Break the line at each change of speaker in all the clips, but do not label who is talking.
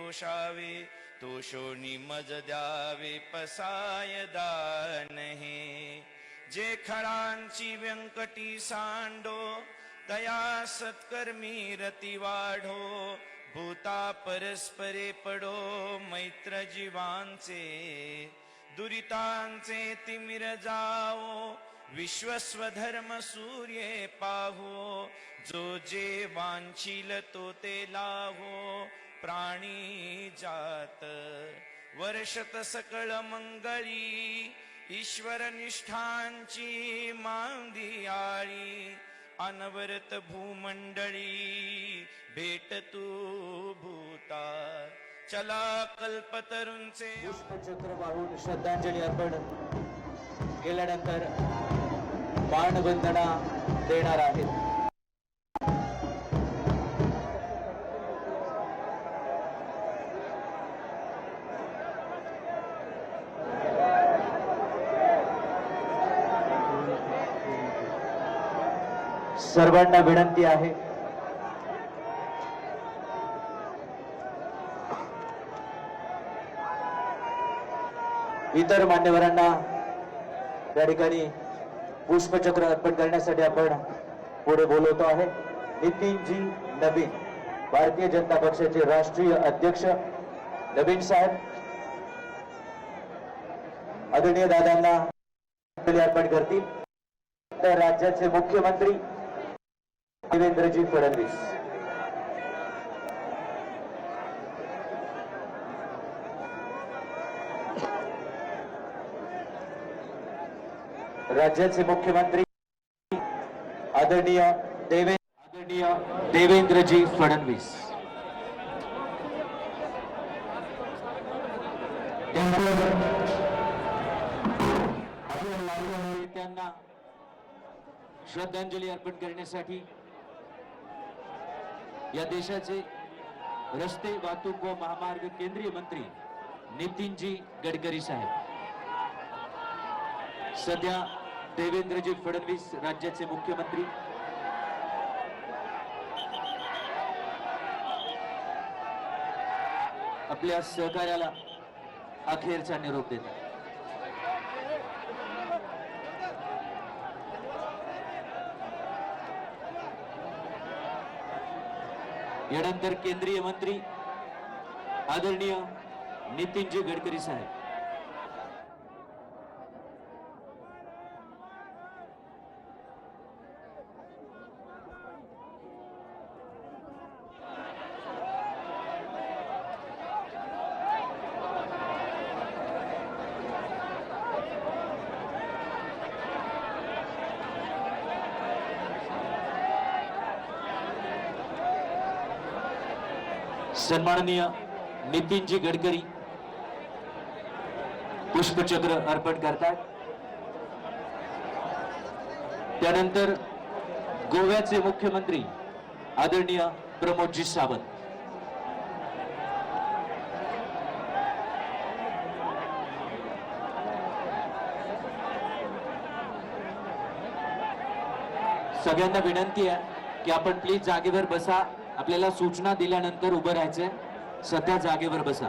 पोषावे, तोषोनी मज द्यावे पसाय दान हे. जे खळांची व्यंकटी सांडो, दया सत्कर्मी रती वाढो. भूता परस्परे पडो, मैत्र जीवांचे दुरितांचे तिमिर जावो. विश्वस्वधर्म सूर्ये पाहो, जो जे वांछील तो ते लाहो. प्राणी जात वर्षत सकळ मंगळी, ईश्वर निष्ठांची मांदी आळी. अनवरत भूमंडळी भेट तू भूता, चला कल्पतरूंचे.
पुष्पचक्र वाहून श्रद्धांजली अर्पण केल्यानंतर बाणवंदना देणार आहेत. सर्वांना विनंती आहे इतर मान्यवरांना त्या ठिकाणी पुष्पचक्र अर्पण करण्यासाठी आपण पुढे बोलवतो आहे. नितीनजी नवीन, भारतीय जनता पक्षाचे राष्ट्रीय अध्यक्ष नवीन साहेब, आदरणीय दादांना अर्पण करतील. तर राज्याचे मुख्यमंत्री देवेंद्रजी फडणवीस, राज्याचे मुख्यमंत्री आदरणीय देवेंद्रजी फडणवीस, त्यांना श्रद्धांजली अर्पण करण्यासाठी या देशाचे रस्ते वाहतूक व महामार्ग केंद्रीय मंत्री नितीनजी गडकरी साहेब, सध्या देवेंद्रजी फडणवीस राज्याचे मुख्यमंत्री, आपल्या सहकार्याला अखेरचा निरोप देतात. यानंतर केंद्रीय मंत्री आदरणीय नितीनजी गडकरी साहेब, सन्माननीय नितीनजी गडकरी पुष्पचक्र अर्पण करतात. त्यानंतर गोव्याचे मुख्यमंत्री आदरणीय प्रमोदजी सावंत, सगळ्यांना विनंती आहे की आपण प्लीज जागेवर बसा. आपल्याला सूचना दिल्यानंतर उभं राहायचंय. सध्या जागेवर बसा.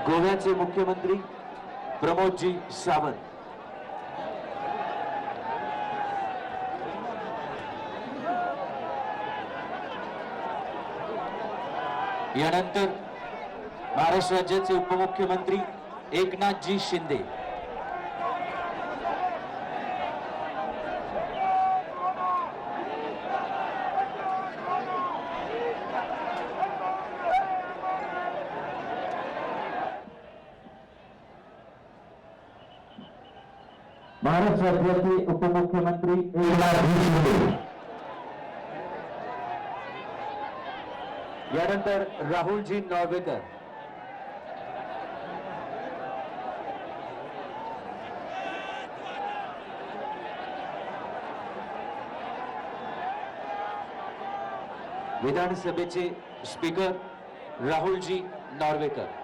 गोव्याचे मुख्यमंत्री प्रमोदजी सावंत, यानंतर महाराष्ट्र राज्याचे उपमुख्यमंत्री एकनाथजी शिंदे, महाराष्ट्र राज्याचे उपमुख्यमंत्री एकनाथजी शिंदे, यानंतर राहुलजी नॉर्वेकर, विधानसभेचे स्पीकर राहुलजी नॉर्वेकर,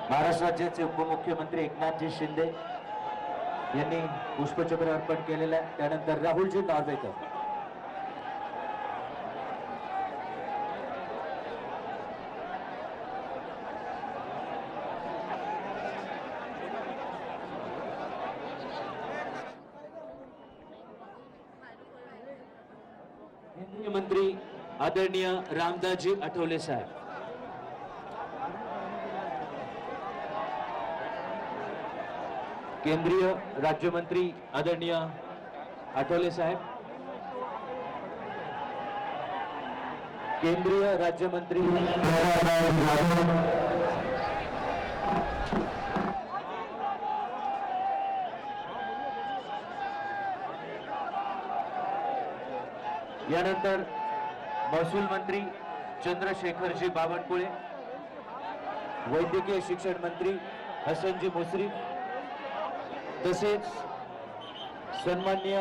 महाराष्ट्र राज्याचे उपमुख्यमंत्री एकनाथजी शिंदे यांनी पुष्पचक्र अर्पण केलेलं आहे. त्यानंतर राहुलजी नार्वेकर. केंद्रीय मंत्री आदरणीय रामदासजी आठवले साहेब. केंद्रीय राज्यमंत्री आदरणीय आठवले साहेब. केंद्रीय राज्यमंत्री यानंतर महसूल मंत्री चंद्रशेखरजी बावनकुळे, वैद्यकीय शिक्षण मंत्री हसनजी मुश्रीफ, तसेच सन्माननीय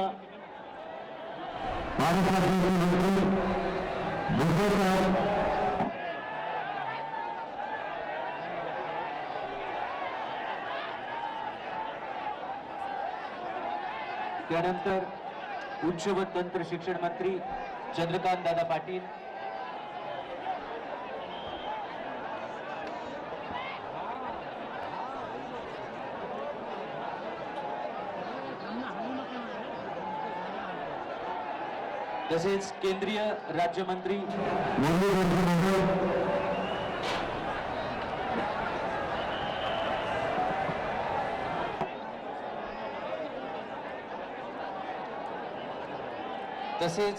त्यानंतर उच्च व तंत्र शिक्षण मंत्री चंद्रकांत दादा पाटील, तसेच केंद्रीय राज्यमंत्री तसेच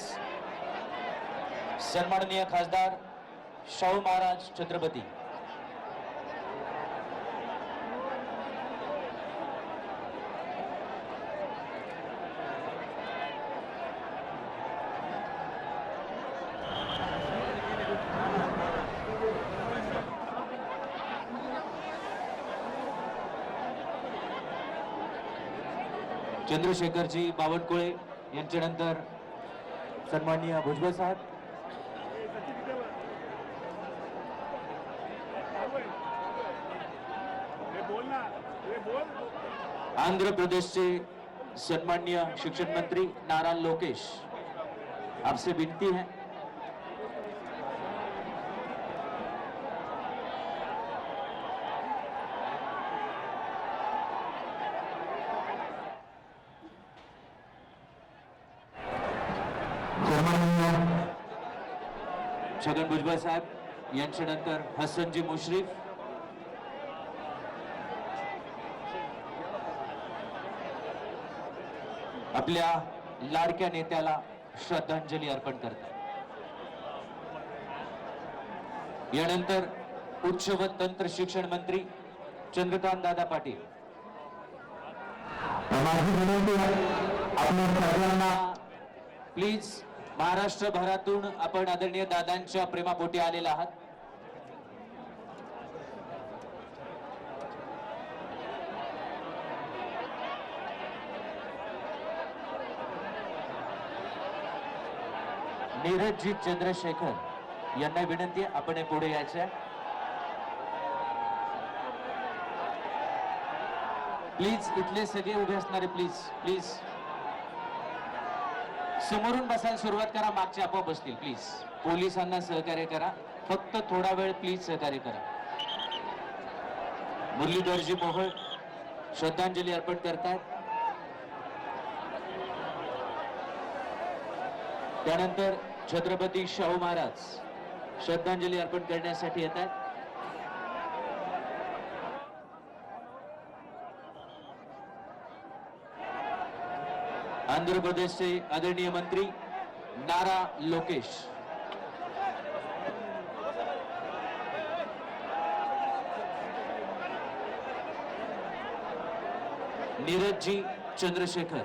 सन्माननीय खासदार शाहू महाराज छत्रपती. चंद्रशेखरजी बावनकुळे यांच्यानंतर सन्माननीय भुजबळ साहेब. आंध्र प्रदेशचे सन्माननीय शिक्षण मंत्री नारा लोकेश, आपसे विनती है छगन भुजबळ साहेब यांच्यानंतर हसनजी मुश्रीफ, आपल्या लाडक्या नेत्याला श्रद्धांजली अर्पण करतात. यानंतर उच्च व तंत्र शिक्षण मंत्री चंद्रकांत दादा पाटील. आपल्या सर्वांना प्लीज महाराष्ट्रभरातून आपण आदरणीय दादांच्या प्रेमापोटी आलेला आहात. नीरजजी चंद्रशेखर यांना विनंती आहे आपण पुढे यायचं. प्लीज इथले सगळे उभे असणारे प्लीज प्लीज समोरून बसायला सुरुवात करा, मागचे आपोआप बसतील. प्लीज पोलिसांना सहकार्य करा, फक्त थोडा वेळ प्लीज सहकार्य करा. मुरलीधरजी मोहोळ श्रद्धांजली अर्पण करतायत. त्यानंतर छत्रपती शाहू महाराज श्रद्धांजली अर्पण करण्यासाठी येत आहेत. आंध्र प्रदेशचे आदरणीय मंत्री नारा लोकेश, नीरजजी चंद्रशेखर,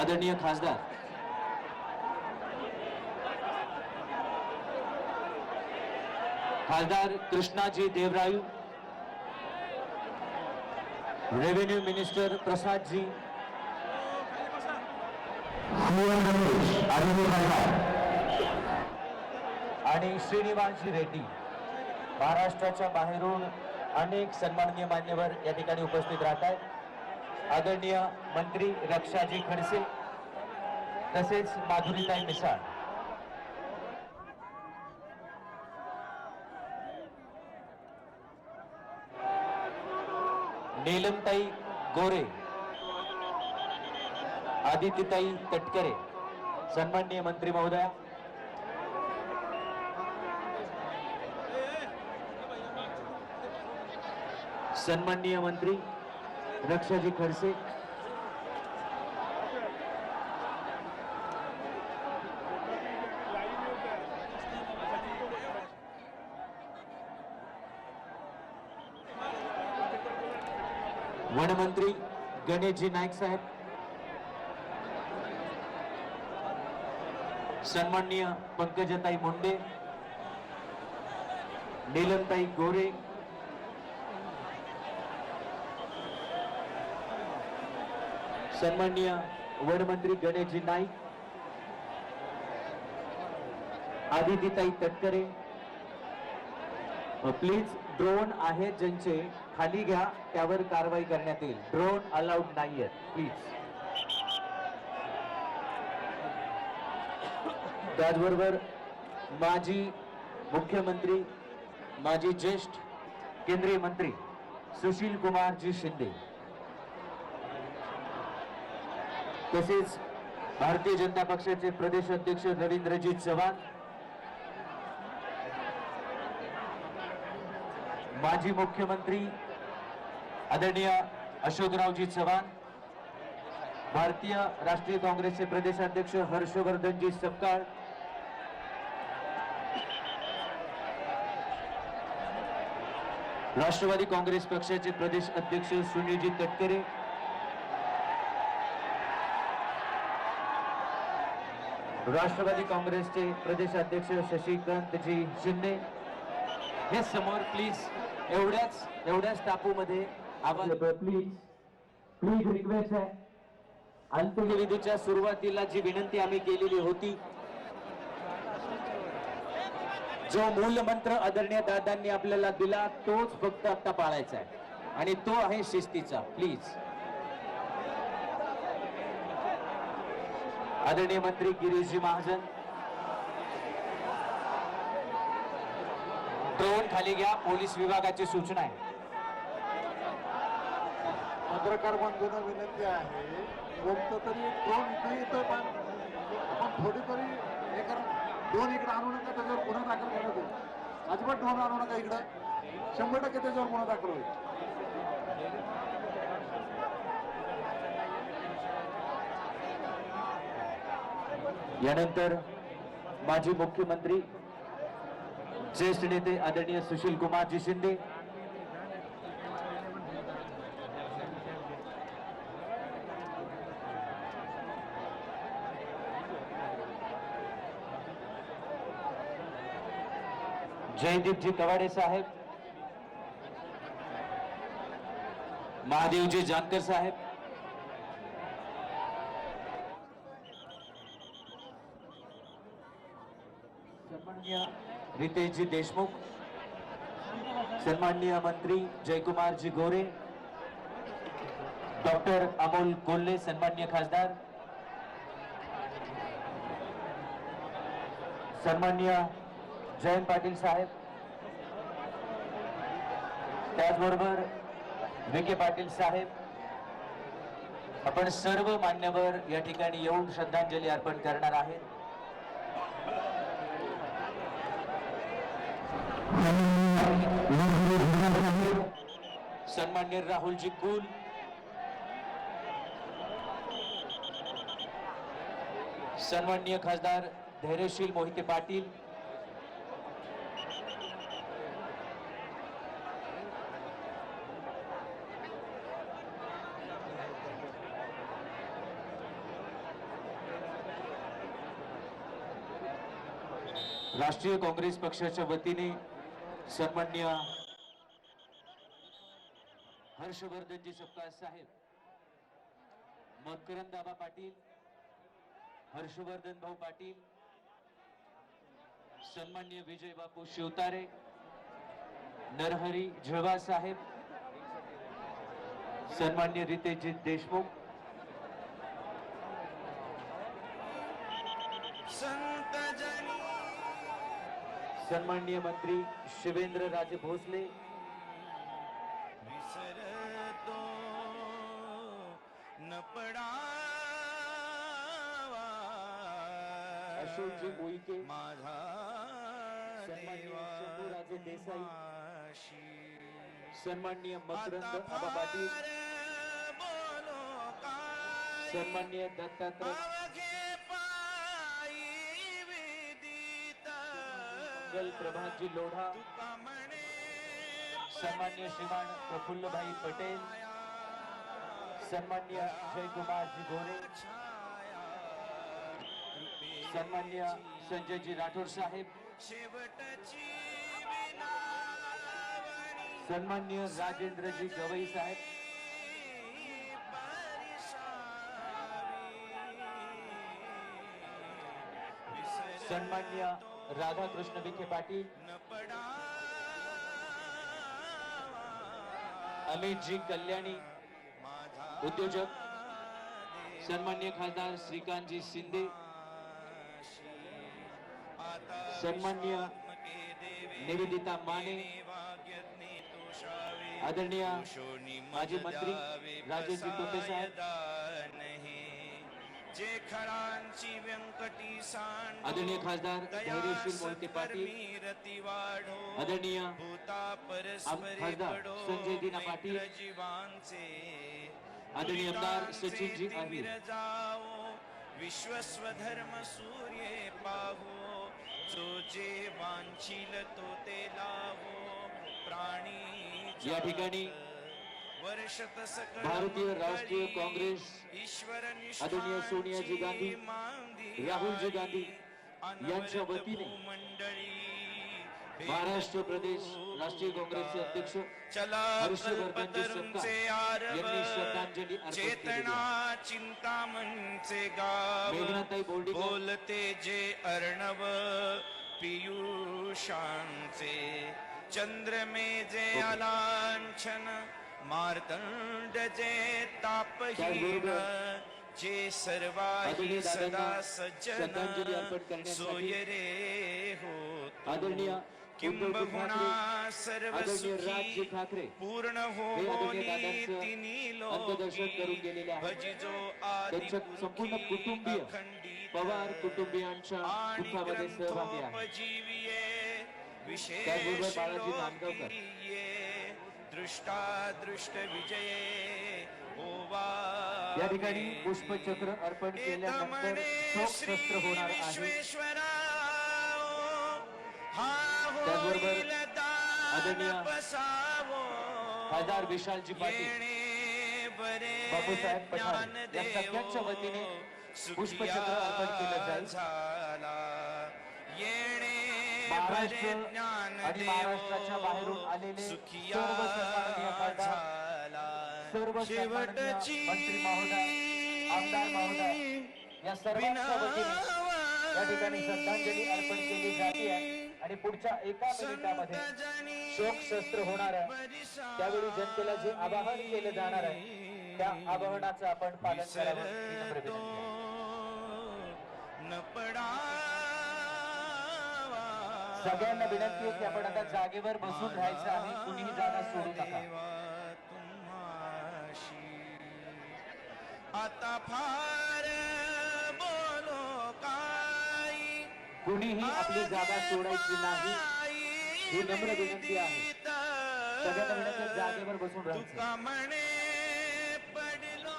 आदरणीय खासदार कृष्णाजी देवरायू, रेव्हेन्यू मिनिस्टर प्रसाद जी आणि श्रीनिवासजी रेड्डी. महाराष्ट्राच्या बाहेरून अनेक सन्माननीय मान्यवर या ठिकाणी उपस्थित राहत आहेत. आदरणीय मंत्री रक्षाजी खडसे तसेच माधुरीताई मिसाळ, नीलमताई गोरे, आदित्यताई तटकरे, सन्माननीय मंत्री महोदया, सन्माननीय मंत्री रक्षाजी खडसे, वनमंत्री गणेशजी नाईक साहेब, सन्माननीय पंकजताई मुंडे, नीलमताई गोरे, सन्माननीय वनमंत्री गणेशजी नाईक, आदितीताई तटकरे. प्लीज ड्रोन आहेत ज्यांचे खाली घ्या, त्यावर कारवाई करण्यात येईल. ड्रोन अलाउड नाहीये प्लीज. त्याचबरोबर माजी मुख्यमंत्री, माजी ज्येष्ठ केंद्रीय मंत्री सुशील कुमारजी शिंदे, तसेच भारतीय जनता पक्षाचे प्रदेश अध्यक्ष रवींद्रजी चव्हाण, माजी मुख्यमंत्री आदरणीय अशोकरावजी चव्हाण, भारतीय राष्ट्रीय काँग्रेसचे प्रदेशाध्यक्ष हर्षवर्धनजी सपकाळ, राष्ट्रवादी काँग्रेस पक्षाचे प्रदेश अध्यक्ष सुनीलजी तटकरे, राष्ट्रवादी काँग्रेसचे प्रदेशाध्यक्ष शशिकांतजी शिंदे. हे समोर प्लीज, एवढ्याच टापूमध्ये आवाज प्लीज प्लीज रिक्वेस्ट आहे. अंत्यविधीच्या सुरुवातीला जी विनंती आम्ही केलेली होती, जो मूल मंत्र आदरणीय दादांनी आपल्याला दिला तोच फक्त आता पाळायचा आहे, आणि तो आहे शिस्तीचा. प्लीज आदरणीय मंत्री गिरीशजी महाजन, ड्रोन खाली घ्या, पोलीस विभागाची सूचना आहे.
पत्रकार बंधूंना विनंती आहे, कोणतं तरी ड्रोन इथे येतं, पण आपण थोडी तरी हे करा. ड्रोन इकडे आणू नका, त्याच्यावर गुन्हा दाखल करण्यात येईल. अजिबात ड्रोन आणू नका इकडं, 100% त्याच्यावर गुन्हा दाखल होईल.
यानंतर माजी मुख्यमंत्री ज्येष्ठ नेते आदरणीय सुशील कुमारजी शिंदे, जयदीपजी कवाडे साहेब, महादेवजी जानकर साहेब, सन्माननीय रितेशजी देशमुख, सन्माननीय मंत्री जयकुमारजी गोरे, डॉक्टर अमोल कोल्हे, सन्माननीय खासदार, सन्माननीय जयंत पाटील साहेब, त्याचबरोबर विखे पाटील साहेब. आपण सर्व मान्यवर या ठिकाणी येऊन श्रद्धांजली अर्पण करणार आहेत. सन्माननीय राहुलजी कुल, सन्माननीय खासदार धैर्यशील मोहिते पाटील, राष्ट्रीय काँग्रेस पक्षाच्या वतीने सन्माननीय हर्षवर्धनजी सपकाळ साहेब, मकरंद आबा पाटील, हर्षवर्धन भाऊ पाटील, सन्माननीय विजय बापू शिवतारे, नरहरी झिळवा साहेब, सन्मान्य रितेशजी देशमुख,
संत जनी
सन्मान्य मंत्री शिवेंद्र राजे भोसले,
विसरतो न पडावा
अशोकजी मोहिते,
माझा
सन्मान्य
देवा
शंभूराजे देसाई,
तुम्हाशी.
सन्मान्य मकरंद
आता
आबा पाटील,
फार बोलो काय
सन्मान्य दत्तात्रय
अवघे पायी विदित
मंगल प्रभातजी लोढा,
तुका म्हणे
सन्मान्य श्रीमान प्रफुल्लभाई पटेल, सन्मान्य जयकुमारजी गोरे, सन्मान्य संजयजी राठोड साहेब,
शेवटची विनावणी
सन्मान्य राजेंद्रजी गवई साहेब, सन्मान्य राधाकृष्ण विखे पाटील,
न पडावा
अमितजी कल्याणी
माझा
उद्योजक, सन्मान्य खासदार श्रीकांतजी शिंदे,
आता
सन्मान्य निवेदिता माने, आदरणीय माजी मंत्री राजेशजी टोपे साहेब,
जे खरांची व्यंकटी सांड
आदरणीय खासदार धैर्यशील मोहिते पाटील,
रती वाढो
आदरणीय
भूता परस्परे
खासदार
पडो
संजय दीना पाटील,
मैत्र जीवांचे
आदरणीय आमदार सचिनजी
तिमिर
आहिर,
जाओ विश्वस्वधर्म सूर्ये पाहो जो जे वांछील तो ते लाभो प्राणी
या ठिकाणी
वर्षत सकळ
भारतीय राष्ट्रीय
मंगळी,
काँग्रेस
ईश्वर
आदरणीय सोनियाजी गांधी,
मांदी
राहुलजी गांधी यांच्या
अनवरत
वतीने
भूमंडळी
महाराष्ट्र प्रदेश राष्ट्रीय काँग्रेसचे अध्यक्ष
चला
हर्षवर्धनजी
कल्पतरूंचे
सपकाळ
आरव
यांनी श्रद्धांजली अर्पण केली
चेतना
आहे.
चिंतामणचे गाव
मेघनाताई बोर्डीकर,
बोलते जे अर्णव पियुषांचे चंद्रमे जे अलांछन मार्तंड जे तापहीन
त्याचबरोबर
जे सर्वाही
आदरणीय
सदा
दादांना
सज्जन
श्रद्धांजली अर्पण करण्यासाठी
सोय रे हो
आदरणीय
किंबहुना सर्व
आदरणीय राजजी
सुखी
ठाकरे
पूर्ण
हे आदरणीय
होनी
दादांचं
तिन्ही
अंत्यदर्शन करून गेलेले आहे.
भजिजो आदि
त्यांच्या संपूर्ण कुटुंबीय पवार कुटुंबियांच्या दुःखामध्ये सहभागी आहे. त्याचबरोबर बाळाजी नांदगावकर,
दृष्टा दृष्ट विजये ओवा
या ठिकाणी पुष्पचक्र अर्पण केल्यानंतर शोक शस्त्र होणार आहे. त्याचबरोबर आदरणीय खासदार विशालजी पाटील, बापूसाहेब पठाण या सगळ्यांच्या वतीने पुष्पचक्र अर्पण केलं जाईल. महाराष्ट्र आणि महाराष्ट्राच्या बाहेरून आलेले सर्व सन्माननीय खासदार, सर्व सन्माननीय मंत्री महोदय, आमदार महोदय या सर्वांच्या वतीने या ठिकाणी श्रद्धांजली अर्पण केली जाते आहे. आणि पुढच्या एका मिनिटामध्ये शोक शस्त्र होणार आहे. त्यावेळी जनतेला जे आवाहन केलं जाणार आहे त्या आवाहनाचं आपण पालन करावं ही नम्र विनंती आहे. सगळ्यांना विनंती आहे की आपण आता जागेवर बसून राहायचं आहे, कुणीही जागा सोडू नका.
आता फार बोलो काय
कुणीही आपली जागा सोडायची नाही ही नम्र विनंती आहे. सगळ्यांना विनंती आहे जागेवर बसून राहायचं.
तुका म्हणे पडलो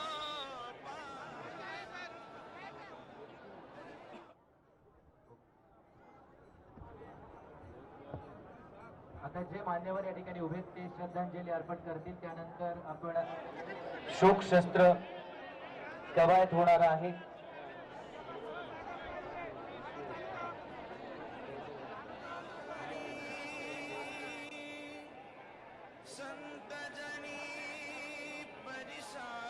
आता जे मान्यवर या ठिकाणी उभे आहेत ते श्रद्धांजली अर्पण करतील. त्यानंतर आपण शोक शस्त्र कवायत होणार आहे.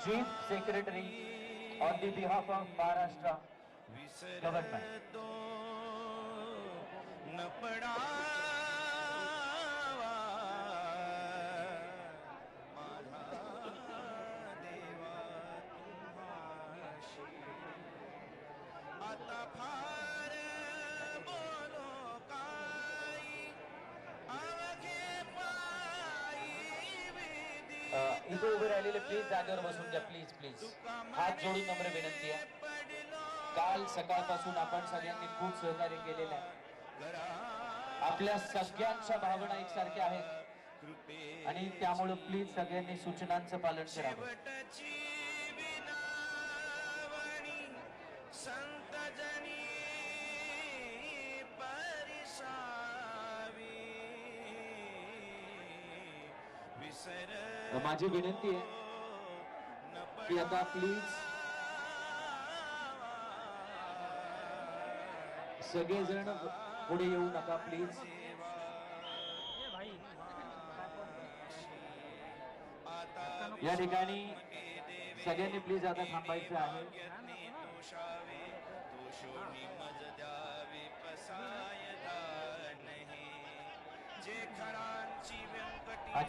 Chief Secretary on the behalf of Maharashtra Government.
न पडावा
इथे उभे राहिलेले प्लीज जागेवर बसून घ्या. प्लीज प्लीज हात जोडून नम्र विनंती आहे. काल सकाळपासून आपण सगळ्यांनी खूप सहकार्य केलेलं आहे. आपल्या सगळ्यांच्या भावना एकसारख्या आहेत आणि त्यामुळे प्लीज सगळ्यांनी सूचनांचं पालन करावं.
शेवटची विनावणी संत जनी परिसावी विसर
माझी विनंती आहे की आता प्लीज सगळेजण पुढे येऊ नका प्लीज. या ठिकाणी सगळ्यांनी प्लीज आता थांबायचं आहे.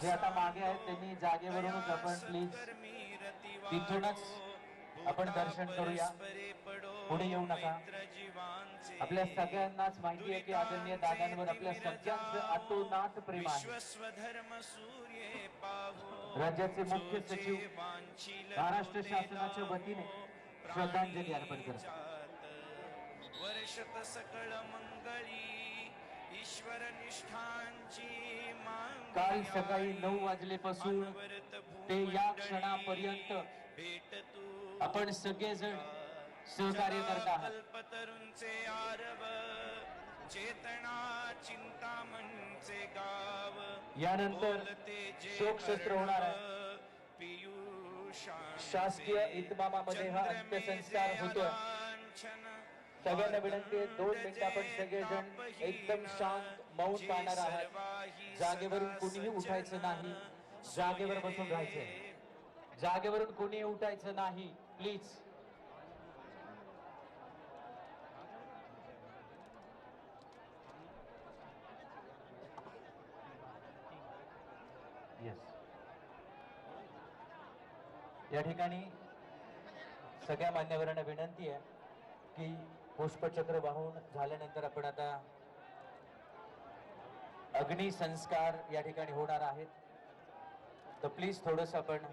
जे आता मागे आहेत त्यांनी जागेवरूनच आपण प्लीज तिथूनच आपण दर्शन करूया. पुढे येऊ नका. आपल्या सगळ्यांनाच माहिती आहे की आदरणीय दादांवर आपल्या सगळ्यांचं अतोनात प्रेम आहे. राज्याचे मुख्य सचिव महाराष्ट्र शासनाच्या वतीने श्रद्धांजली अर्पण करतात.
वर्षत सकळ मंगळी ईश्वर निष्ठांची
काल सकाळी 9 वाजलेपासून ते या क्षणापर्यंत आपण सगळेजण सहकार्य करत आहात.
कल्पतरूंचे आरव चेतना चिंतामणचे गाव
यानंतर शोकसत्र होणार आहे. शासकीय इतमामामध्ये हा अंत्यसंस्कार होतोय. सगळ्यांना विनंती आहे 2 मिनिटं आपण सगळेजण एकदम शांत मौन पाहणार आहात. जागेवरून कोणीही उठायचं नाही. जागेवर बसून राहायचंय. जागेवरून कोणीही उठायचं नाही प्लीज. येस. या ठिकाणी सगळ्या मान्यवरांना विनंती आहे की पुष्पचक्र वाहून झाल्यानंतर आपण आता अग्निसंस्कार या ठिकाणी होणार आहेत. तर प्लीज थोडस आपण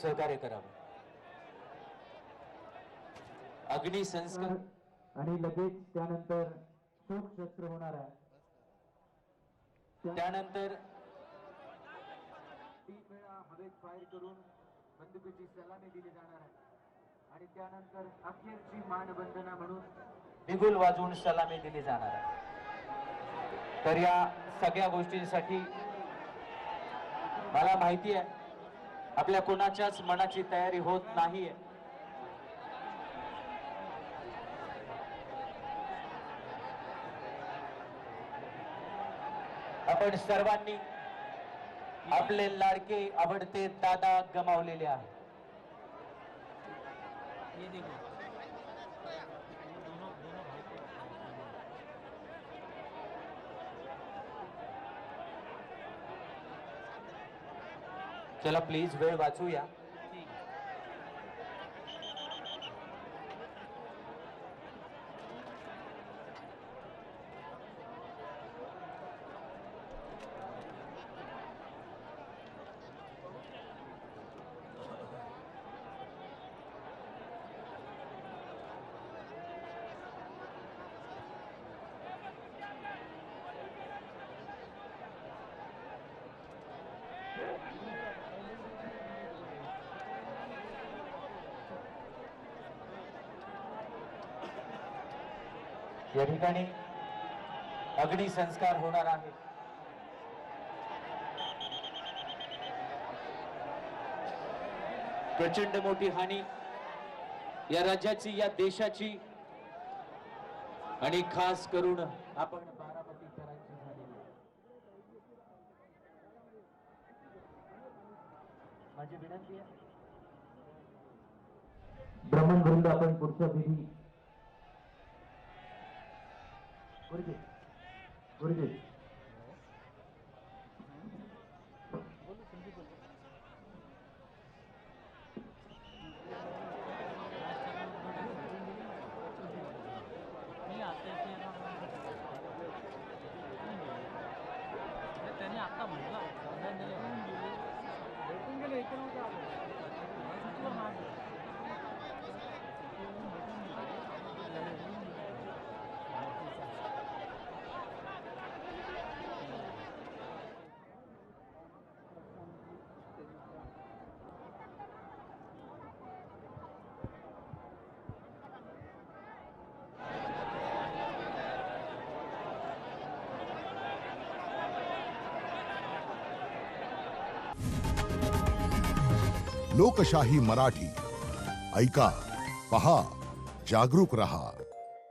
सहकार्य करावं. अग्निसंस्कार आणि लगेच त्यानंतर शोकसत्र होणार आहे. त्यानंतर 3 वेळा हवेत फायर करून बंदुकीची सलामी दिली जाणार आहे आणि त्यानंतर अखेरची मानवंदना म्हणून बिगुल वाजवून सलामी दिली जाणार आहे. तर या सगळ्या गोष्टींसाठी मला माहिती आहे आपल्या कोणाच्याच मनाची तयारी होत नाहीये. आपण सर्वांनी आपले लाडके आवडते दादा गमावलेले आहेत. चला प्लीज वेळ वाचूया. या ठिकाणी अग्निसंस्कार होणार आहे. प्रचंड मोठी हानी या राज्याची या देशाची आणि खास करून आपण बारामतीकरांची झालेली आहे. माझी विनंती आहे ब्राह्मणवृंद आपण पुढचा विधी गुरुजी गुरुजी
त्यांनी आता म्हटलं लोकशाही मराठी ऐका, पहा, जागरूक रहा.